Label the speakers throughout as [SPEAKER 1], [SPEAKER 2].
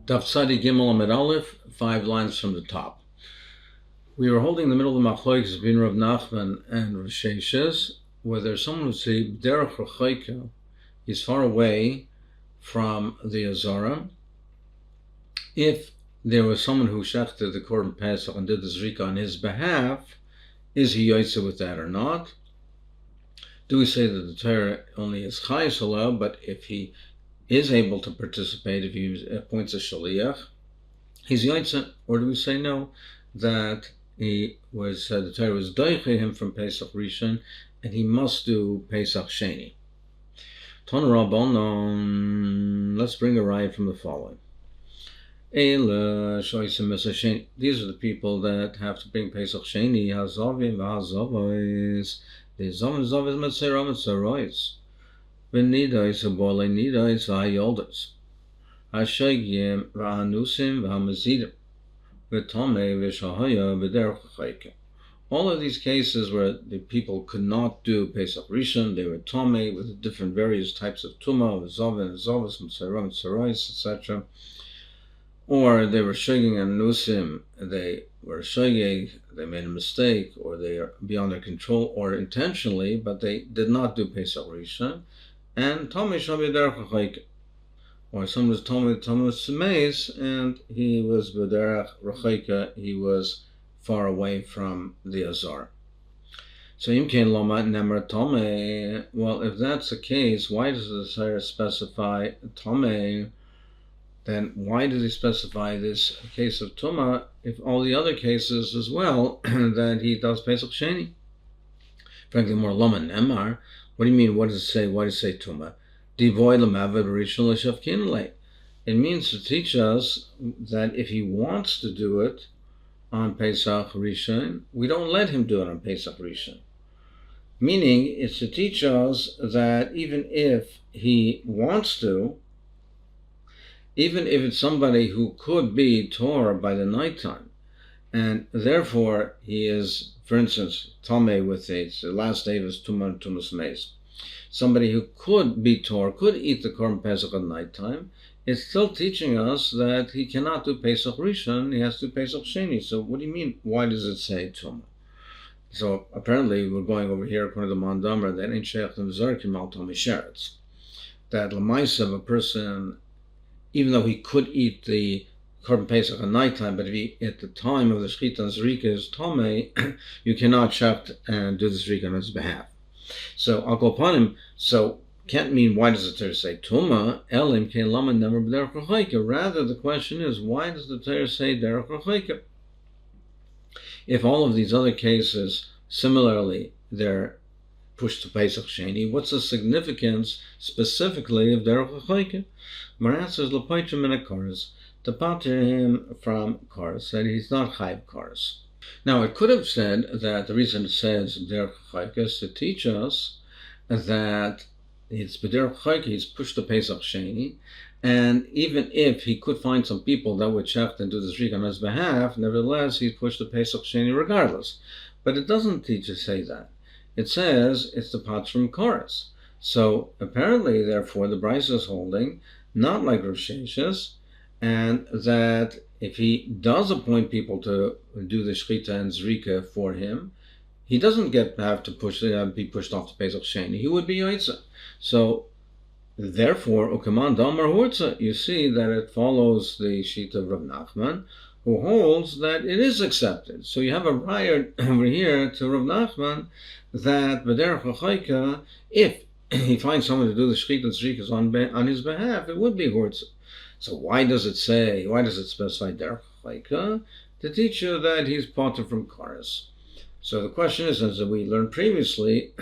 [SPEAKER 1] Daf Tzadi Gimel Amid Aleph, 5 lines from the top. We were holding in the middle of the machlokes between Rav Nachman and Rav Sheshes, where there's someone who say derech rechaika, he's far away from the Azara. If there was someone who shechted the Korban Pesach and did the Zrika on his behalf, is he yotze with that or not? Do we say that the Torah only is chayes allowed, but if he is able to participate, if he appoints a shaliach, he's yotze? Or do we say no, that he was the Torah was doiche him from Pesach Rishon, and he must do Pesach Sheni? Ton Rabbanon, let's bring a riot from the following. These are the people that have to bring Pesach Sheni. Hazavim v'hazavos. The zavim metzera metzerois. V'nidais v'bolei nidais v'hayoldas. Hashegim v'hanusim v'hamazidim. V'tomei v'shahaya v'derech chayke. All of these cases where the people could not do Pesach Rishon, they were tomei with different various types of tumah, zavim, zavos, metzera, metzerois, etc. Or they were shogeg and nusim, they were shogeg, they made a mistake, or they are beyond their control, or intentionally, but they did not do Pesach Rishon, and Tomei Shabi Derech Rechaika. Or someone was Tomei was Semeis, and he was B'derech Rechaika, he was far away from the Azar. So Yimkein Loma Nemer Tomei. Well, if that's the case, why does the Torah specify Tomei? Then why does he specify this case of Tumah if all the other cases as well that he does Pesach Sheni? Frankly, more Loma Nemar. What do you mean? What does it say? Why does it say Tumah? Devoid Lamavad Rishon L'Shavkinle. It means to teach us that if he wants to do it on Pesach Rishon, we don't let him do it on Pesach Rishon. Meaning, it's to teach us that even if he wants to, even if it's somebody who could be Torah by the nighttime, and therefore he is, for instance, Tomei with the last day of his Tumas Meis, somebody who could be Torah, could eat the Korban Pesach at nighttime, it's still teaching us that he cannot do Pesach Rishon, he has to do Pesach Sheni. So what do you mean? Why does it say Tumah? So apparently we're going over here, according to the Mandamar, that ain't Sheikh and Zarkim al Tomei Sheretz. That Lamaisa of a person, even though he could eat the Korban Pesach at nighttime, but if he, at the time of the shlit and zrika is tomei, you cannot shecht and do the zrika on his behalf. So I'll go upon him. So can't mean why does the Torah say Tumah? Elim kein lama never b'derech rechaika. Rather, the question is why does the Torah say derech rechaika? If all of these other cases similarly they're pushed to Pesach Sheni, what's the significance specifically of derech rechaika? Maran says l'poitrim in a kars, to pater him from kars, that he's not chayv kars. Now it could have said that the reason it says derech rechaika is to teach us that it's b'derech rechaika, he's pushed to Pesach Sheni, and even if he could find some people that would shecht and do the zrika on his behalf, nevertheless he's pushed to Pesach Sheni regardless. But it doesn't teach us say that. It says it's the pater from kars. So apparently, therefore, the Bryce is holding not like Rav Sheshes, and that if he does appoint people to do the shchita and zrika for him, he doesn't have to be pushed off to Pesach Sheni. He would be yotze. So therefore, Ukaman Damar Hurtza, you see that it follows the sheet of Rav Nachman, who holds that it is accepted. So you have a riot over here to Rav Nachman that b'derech rechaika, if he finds someone to do the shchita and zrikas on his behalf, it would be hurtza. So why does it specify derech rechaika? To teach you that he's pater from kars. So the question is, as we learned previously,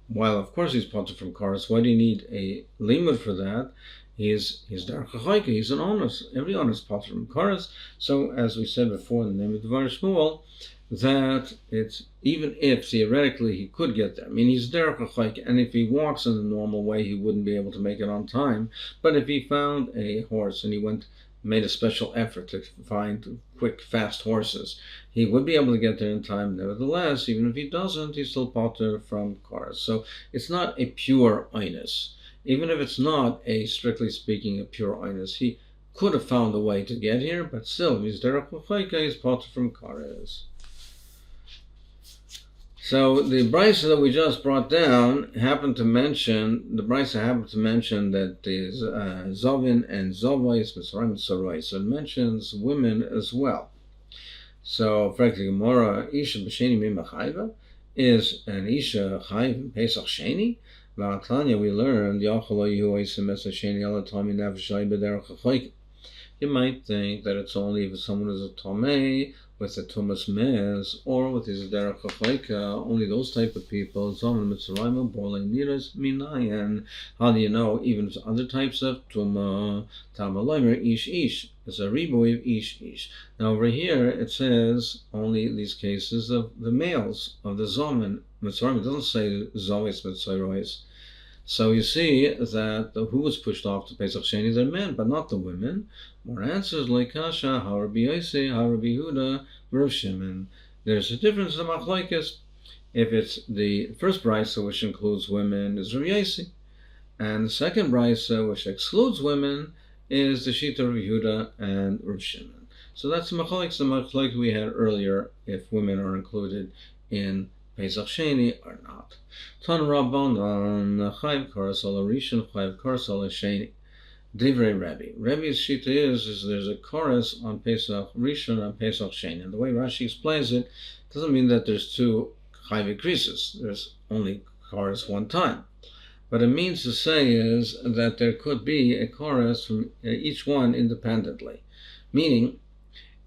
[SPEAKER 1] while of course he's pater from kars, why do you need a limud for that? He's derech rechaika, he's an honest. Every honest pater from kars. So as we said before in the name of Dvar Shmuel, that it's even if theoretically he could get there. I mean, he's derech rechaika, and if he walks in the normal way, he wouldn't be able to make it on time. But if he found a horse and he made a special effort to find quick, fast horses, he would be able to get there in time. Nevertheless, even if he doesn't, he's still pater from cars. So it's not a pure oinus. Even if it's not strictly speaking, a pure oinus, he could have found a way to get here, but still, he's derech l'chayka, he's potter from kares. So the brisa that we just brought down happened to mention that there's Zovin and Zovais, Mitzrayim and Sarai. So it mentions women as well. So, frankly, Gemara, Isha b'sheni mimachayva, is an Isha chayv Pesach Sheni. V'atlanya we learned, Yachalo Yehu Eisa Mesa Sheni Ala Tami Nefesh B'derech HaChoyk. You might think that it's only if someone is a Tomei, with the Tumas Mez, or with his Derech HaChoyka, only those type of people, Zon Mitzrayim, Borle Niras, Minayan. How do you know? Even other types of Tuma, Tamaloimer, Ish. It's a riboy of Ish. Now over here, it says only these cases of the males, of the Zomen Mitzrayim. It doesn't say Zois Mitzrayim. So you see that who was pushed off to Pesach Sheni, the men, but not the women. More answers like Kasha, how Rabbi Yossi, how Rabbi Yehuda, Rav Shimon. There's a difference in the machlokes. If it's the first brisa, which includes women, is Rabbi Yossi, and the second brisa, which excludes women, is the Shita of Yehuda and Rav Shimon. So that's the machlokes we had earlier, if women are included in Pesach Sheni or not. Tan Rabbanan Chayv Karasal Rishon Chayv Karasal Sheni. Divrei Rebbe. Rebbe's shita is there's a chorus on Pesach Rishon and Pesach Sheni. And the way Rashi explains it doesn't mean that there's two Chayv increases. There's only chorus one time. What it means to say is that there could be a chorus from each one independently. Meaning,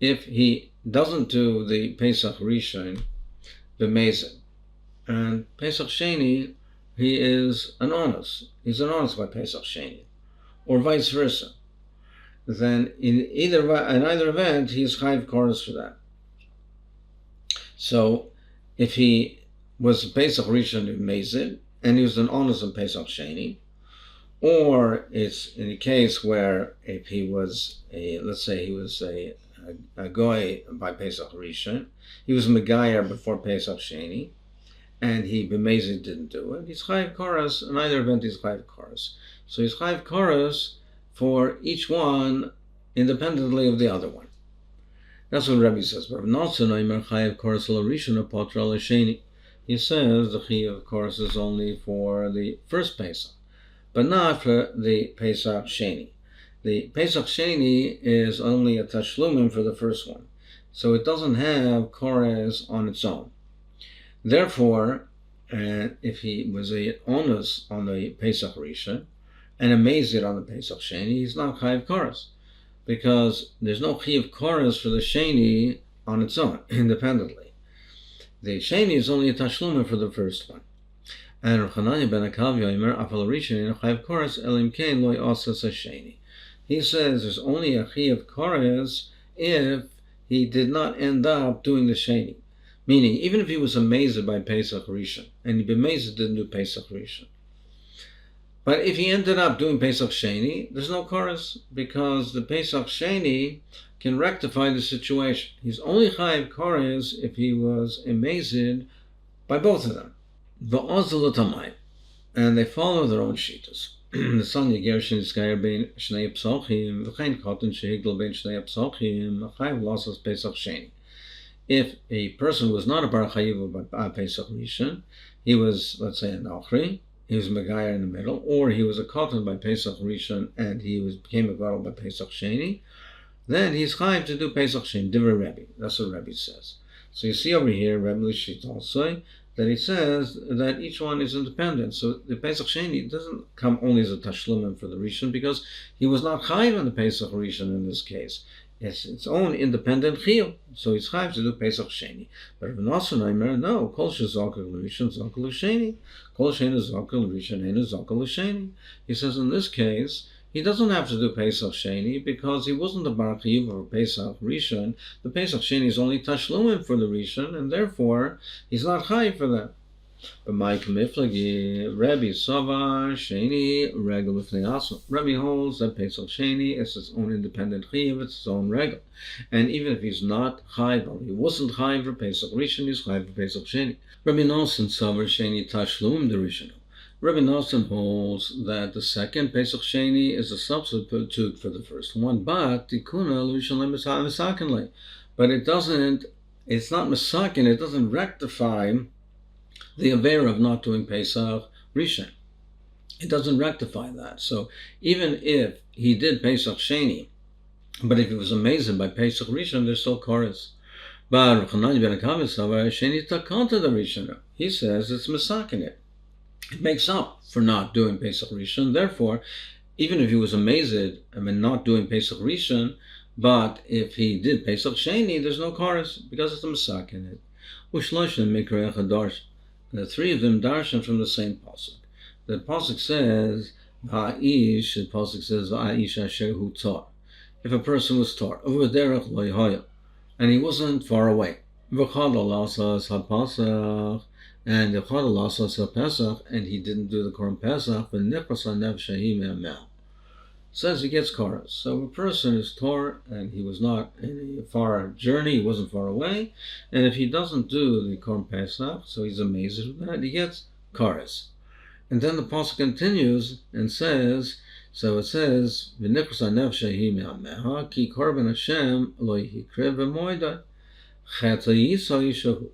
[SPEAKER 1] if he doesn't do the Pesach Rishon, b'mezid, and Pesach Sheni, he is an onus. He's an onus by Pesach Sheni, or vice versa. Then in either event, he's chayv chorus for that. So if he was Pesach Rishon Mezid, and he was an onus in Pesach Sheni, or it's in a case where if he was let's say he was a goy by Pesach Rishon, he was Megayer before Pesach Sheni, and he b'mezid didn't do it, he's chayv chorus. In either event, he's chayv chorus. So he's chayv chorus for each one independently of the other one. That's what Rebbe says. He says the chiyuv chorus is only for the first Pesach, but not for the Pesach Sheni. The Pesach Sheni is only a tashlumim for the first one, so it doesn't have chorus on its own. Therefore, if he was a onus on the Pesach Rishon and a mezid on the Pesach Sheni, he's not chayiv chorus, because there's no chayiv chorus for the Sheni on its own, independently. The Sheni is only a tashlumim for the first one. And Rav Chananya ben Akavya Yomer Afal Rishon in a chayiv chorus elim kein loy osas Sheni. He says there's only a chayiv chorus if he did not end up doing the Sheni. Meaning, even if he was amazed by Pesach Rishon, and he b'mezid didn't do Pesach Rishon. But if he ended up doing Pesach Sheni, there's no chorus, because the Pesach Sheni can rectify the situation. He's only chayiv chorus if he was amazed by both of them. V'ozelatamai, and they follow their own shitas. The son Yegershin is Gayer bein Shnei Pesachim, v'chein Katan Shehigdal bein Shnei Pesachim, chayiv lasas Pesach Sheni. If a person was not a bar chayiv by Pesach Rishon, he was, let's say, a Nachri, he was a Megayer in the middle, or he was a Katan by Pesach Rishon and he became a Gadol by Pesach Sheni, then he's chayiv to do Pesach Sheni, Divrei Rebbe. That's what Rebbe says. So you see over here, Rebbe Lishit also, that he says that each one is independent. So the Pesach Sheni doesn't come only as a tashlumim for the Rishon, because he was not chayiv on the Pesach Rishon in this case. It's its own independent chiyuv, so it's chayiv to do Pesach Sheni. But Rav Nosson no, kol shezokel l'rishon zokel l'sheni, kol she'eino zokel l'rishon eino zokel l'sheni. He says in this case, he doesn't have to do Pesach Sheni because he wasn't a bar chiyuv for Pesach Rishon. The Pesach Sheni is only tashlumim for the Rishon, and therefore he's not chayiv for that. But my Kamiflagi, Rebbe Savar, Sheni, Regel Lifnei Asma. Rebbe holds that Pesach Sheni is its own independent chiyuv, it's its own regel. And even if he's not chayiv, or he wasn't chayiv for Pesach Rishon, he's chayiv for Pesach Sheni. Rebbe Nosson Savar, Sheni Tashlum the Rishon. Rabbi Nosson holds that the second Pesach Sheni is a substitute for the first one, but Tikuna L'Rishalim Misakinle. But it's not Misakin, it doesn't rectify the Avera of not doing Pesach Rishon. It doesn't rectify that. So even if he did Pesach Sheni, but if he was amazed by Pesach Rishon, there's still chorus. But he says it's Misakin it. It makes up for not doing Pesach Rishon. Therefore, even if he was amazed not doing Pesach Rishon, but if he did Pesach Sheni, there's no chorus because it's a Misakin it. The three of them darshan from the same pasuk. The pasuk says, "Ha'ish." The pasuk says, "Ha'ish asher hu tar." If a person was tar, over derech lo yahaya, and he wasn't far away, v'chadal lasas hapasach, and v'chadal lasas hapasach, and he didn't do the korban pesach, v'nichras nefshehi me'amel. Says he gets chorus. So a person is tar, and he was not in a far journey, he wasn't far away, and if he doesn't do the korban pesach, so he's amazed with that, he gets chorus. And then the pasuk continues and says, so it says, "V'nichras nefshehi me'ameha ki korban Hashem lo yikrev v'moida chet ha'yisa yishahu."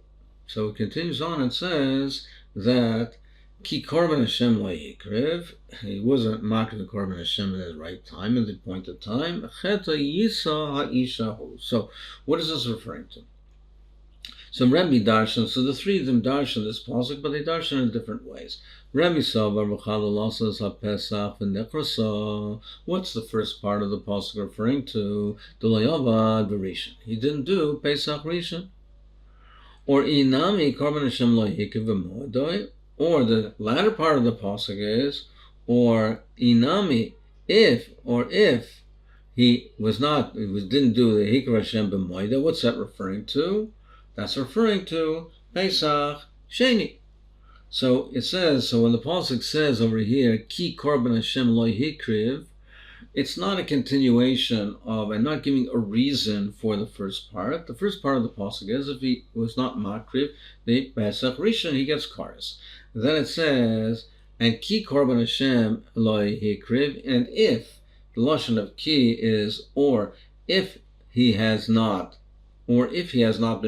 [SPEAKER 1] So it continues on and says that ki korban Hashem lo yikrev, he wasn't marking the korban Hashem at the right time, at the appointed time. Chet ha'yisa ha'ishahu. So what is this referring to? So Rebbe darshan, so the three of them darshan this pasuk, but they darshan in different ways. Rebbe savar v'chadal lasas ha'pesach v'nechrasa. What's the first part of the pasuk referring to? D'lo yavad v'rishon. He didn't do Pesach Rishon. Or inami korban Hashem lo yikev v'moedoi. Or the latter part of the pasuk is, or inami, if he didn't do the hikra Hashem b'moeda. What's that referring to? That's referring to Pesach Sheni. So it says, so when the pasuk says over here, Ki korban Hashem lo hikriv, it's not a continuation of, and not giving a reason for the first part. The first part of the pasuk is, if he was not makriv, the Pesach Rishon, he gets chorus. Then it says, and Ki korban Hashem lo hikriv, and if, the lashon of Ki is, or if he has not been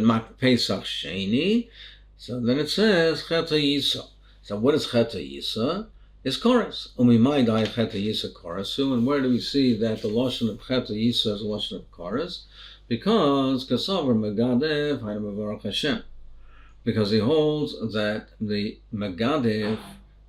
[SPEAKER 1] makriv Pesach Sheni, so then it says Chet HaYisa. So what is Chet HaYisa? It's chorus. Umimaydai Chet HaYisa chorusu. And where do we see that the lashon of Chet HaYisa is a lashon of chorus? Because Kasavar Megadev Hayim Mevarach Hashem. Because he holds that the Megadev,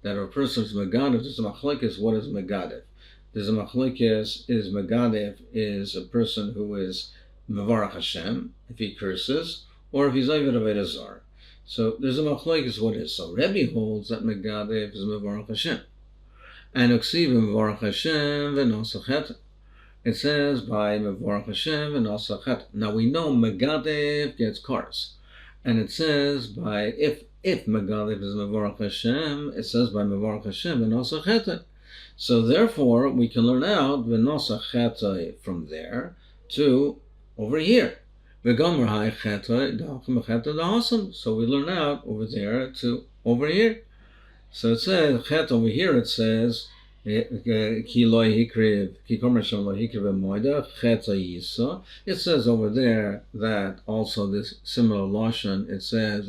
[SPEAKER 1] that a person's Megadev, there's a machlekes, what is Megadev? There's a machlekes, is Megadev is a person who is Mevarach Hashem, if he curses, or if he's Ovid Avodah Zarah. So there's a machlokes what is. So Rebbe holds that Megadev is Mevarach Hashem. And Uksiv Mevarach Hashem v'nosachet. It says by Mevarach Hashem v'nosachet. Now we know Megadev gets chorus. And it says by, if Megadev is Mevarach Hashem, it says by Mevarach Hashem v'nosachet. So therefore we can learn out v'nosachet from there to over here. So we learn out over there to over here. So it says, chet over here it says, it says over there that also this similar lashon, it says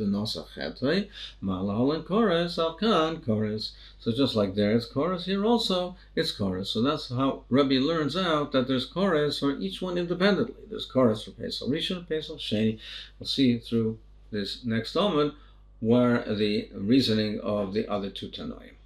[SPEAKER 1] chorus. So just like there it's chorus, here also it's chorus. So that's how Rebbe learns out that there's chorus for each one independently. There's chorus for Pesach Rishon, Pesach Sheni. We'll see through this next moment where the reasoning of the other two Tanoim.